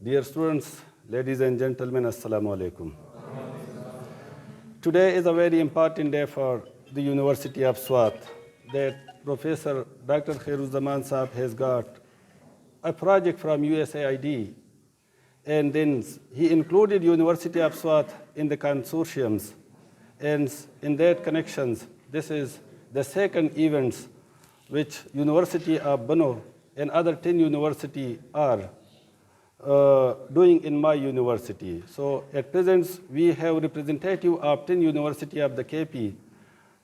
Dear students, ladies and gentlemen, Assalamu alaikum. Today is a very important day for the University of Swat, that Professor Dr. Khairuzzaman Saab has got a project from USAID, and then he included University of Swat in the consortiums, and in that connections, this is the second events which University of Dونوں and other 10 universities are doing in my university. So at present, we have representative of 10 university of the KP.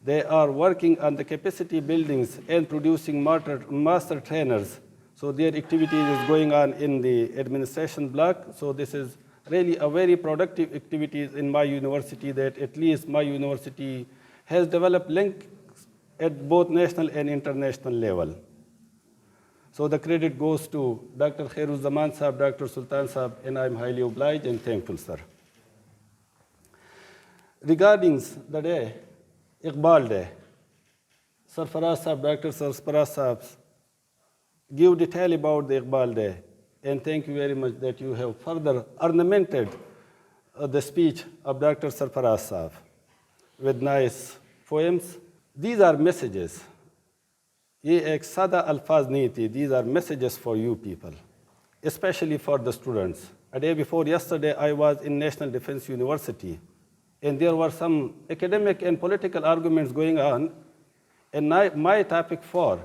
They are working on the capacity buildings and producing master trainers. So their activity is going on in the administration block. So this is really a very productive activity in my university, that at least my university has developed links at both national and international level. So the credit goes to Dr. Khairuzzaman Saab, Dr. Sultan Saab, and I'm highly obliged and thankful, sir. Regarding the day, Iqbal Day, Sarfaraz Saab, Dr. Sarfaraz Saab, give detail about the Iqbal Day, and thank you very much that you have further ornamented the speech of Dr. Sarfaraz Saab with nice poems. These are messages. ये एक सादा अल्फाज नहीं थी. These are messages for you people, especially for the students. A day before yesterday, I was in National Defense University, and there were some academic and political arguments going on, and my topic for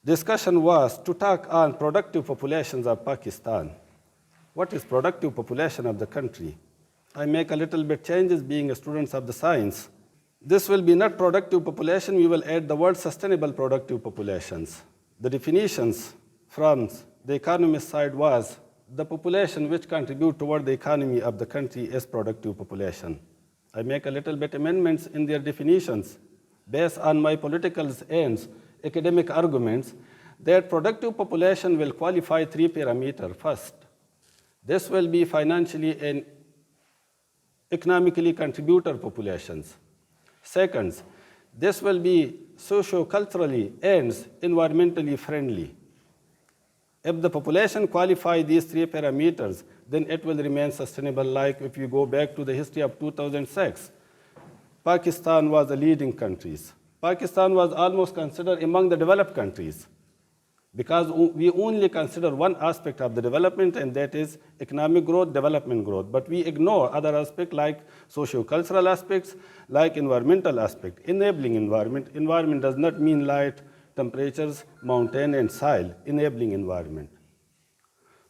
discussion was to talk on productive populations of Pakistan. What is productive population of the country? I make a little bit changes being a student of the science. This will be not productive population, we will add the word sustainable productive populations. The definitions from the economist side was the population which contribute toward the economy of the country is productive population. I make a little bit amendments in their definitions based on my political aims, academic arguments, that productive population will qualify 3 parameters. First, this will be financially and economically contributor populations. Second, this will be socio-culturally and environmentally friendly. If the population qualify these 3 parameters, then it will remain sustainable. Like if you go back to the history of 2006, Pakistan was the leading countries. Pakistan was almost considered among the developed countries, because we only consider one aspect of the development, and that is economic growth, development growth. But we ignore other aspects like socio-cultural aspects, like environmental aspect, enabling environment. Environment does not mean light, temperatures, mountain, and soil, enabling environment.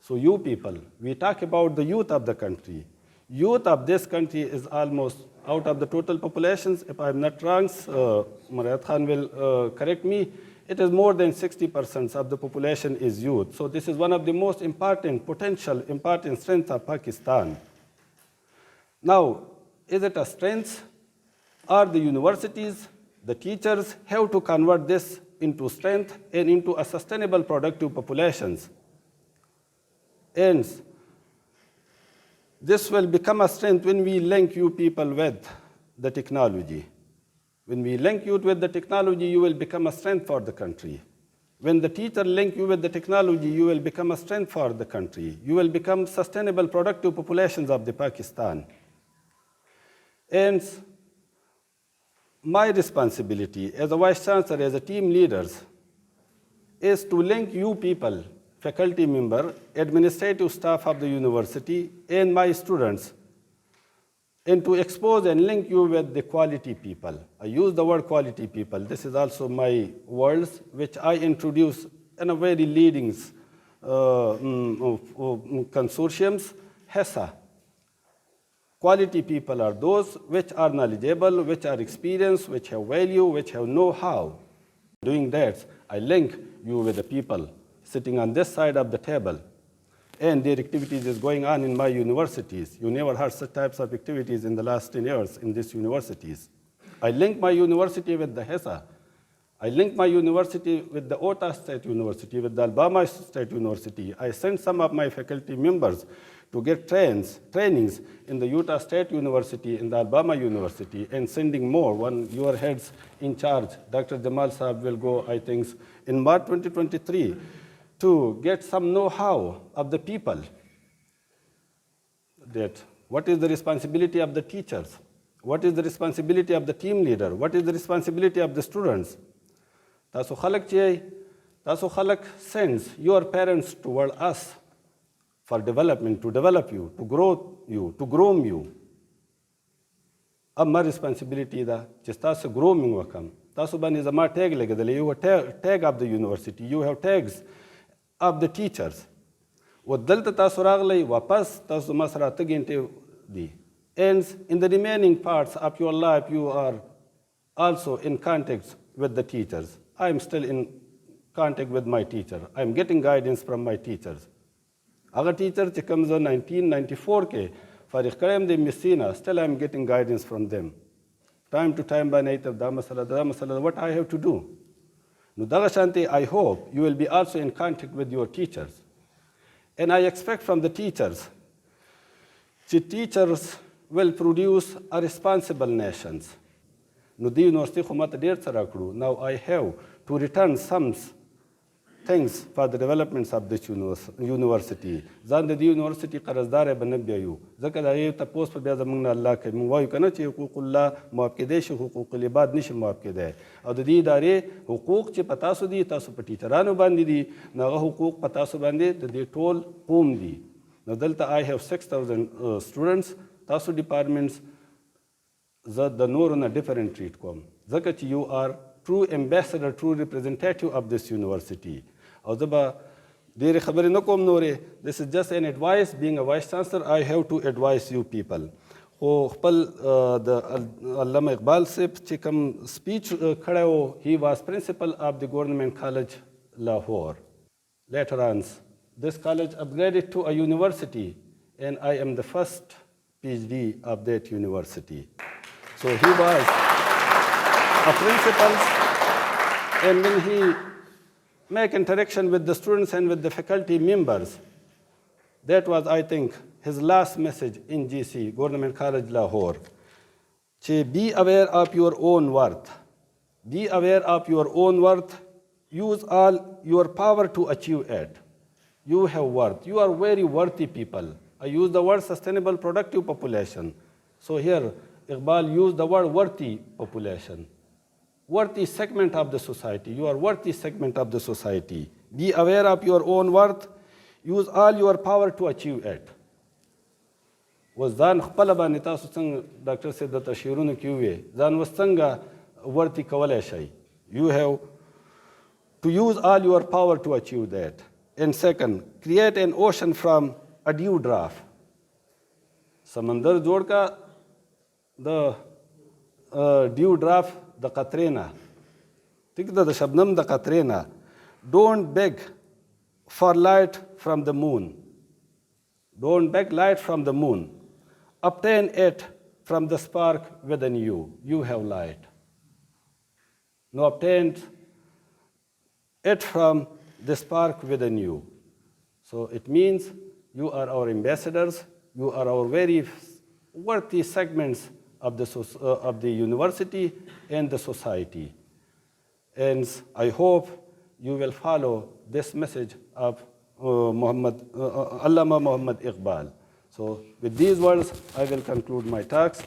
So you people, we talk about the youth of the country. Youth of this country is almost out of the total populations. If I'm not wrong, Marayat Khan will correct me. It is more than 60% of the population is youth. So this is one of the most important strengths of Pakistan. Now, is it a strength? Or the universities, the teachers have to convert this into strength and into a sustainable productive populations. And this will become a strength when we link you people with the technology. When we link you with the technology, you will become a strength for the country. When the teacher link you with the technology, you will become a strength for the country. You will become sustainable, productive populations of the Pakistan. And my responsibility as a vice chancellor, as a team leader, is to link you people, faculty member, administrative staff of the university, and my students, and to expose and link you with the quality people. I use the word quality people. This is also my words, which I introduce in a very leading consortiums, HESA. Quality people are those which are knowledgeable, which are experienced, which have value, which have know-how. Doing that, I link you with the people sitting on this side of the table, and their activities is going on in my universities. You never heard such types of activities in the last 10 years in these universities. I link my university with the HESA. I link my university with the Hotta State University, with the Alabama State University. I sent some of my faculty members to get trainings in the Utah State University, in the Alabama University, and sending more. One, your heads in charge, Dr. Jamal Saab, will go, I think, in March 2023 to get some know-how of the people that what is the responsibility of the teachers? What is the responsibility of the team leader? What is the responsibility of the students? تاسو خلق چې تاسو خلق sends your parents toward us for development, to develop you, to grow you, to groom you. اب ما responsibility ده چې تاسو grooming وکم. تاسو باندې زما ټیګ لګېدلی. You have tag of the university, you have tags of the teachers. و دلته تاسو راغلی واپس تاسو ما سره 8 غنټې دي. And in the remaining parts of your life you are also in contact with the teachers. I am still in contact with my teacher. I am getting guidance from my teachers. هغه ټیچر چې کوم زه 1994 کې فارغ کړی د مسینا, still I am getting guidance from them. Time to time باندې ته دا مسله what I have to do. نو دغه شانتي I hope you will be also in contact with your teachers. And I expect from the teachers چې teachers will produce a responsible nations. نو دی یونیورسټي خو ماته ډېر څه راکړو. Now I have to return some things for the developments of this university. ځان د دې یونیورسټي قرضدار به نه بیایو ځکه د هغې تپوس په بیا زموږ نه الله کوي. موږ وایو که نه چې حقوق الله معاف کېدی شي, حقوق العباد نشي معاف کېدی. او د دې ادارې حقوق چې په تاسو دي, تاسو په ټیچرانو باندې دي, نو هغه حقوق په تاسو باندې د دې ټول قوم دي. نو دلته I have 6,000 students. تاسو ډپارټمنټس زه د نورو نه ډفرنټ ټریټ کوم ځکه چې you are true ambassador, true representative of this university. او زه به ډېرې خبرې نه کوم نورې. This is just an advice. Being a vice chancellor, I have to advise you people. خو خپل د علامه اقبال صاحب چې کوم سپیچ کړی و, he was principal of the government college Lahore. Later on, this college upgraded to a university and I am the first PhD of that university. So he was a principal, and when he make interaction with the students and with the faculty members, that was, I think, his last message in GC, Government College Lahore. Be aware of your own worth. Be aware of your own worth. Use all your power to achieve it. You have worth. You are very worthy people. I use the word sustainable productive population. So here, Iqbal used the word worthy population. Worthy segment of the society. You are worthy segment of the society. Be aware of your own worth. Use all your power to achieve it. وځان خپل باندې تاسو څنګه ډاکټر صاحب د تشعیرونو کې وویل ځان اوس څنګه ورتي کولی شئ. You have to use all your power to achieve that. And second, create an ocean from a dew drop. سمندر جوړ کا د ډیو ډراپ د قطرې نه, ټیک ده, د شبنم د قطرې نه. Don't beg for light from the moon. Don't beg light from the moon. Obtain it from the spark within you. You have light. No, obtain it from the spark within you. So it means you are our ambassadors. You are our very worthy segments of the university and the society. And I hope you will follow this message of Allama Muhammad Iqbal. So with these words, I will conclude my talks.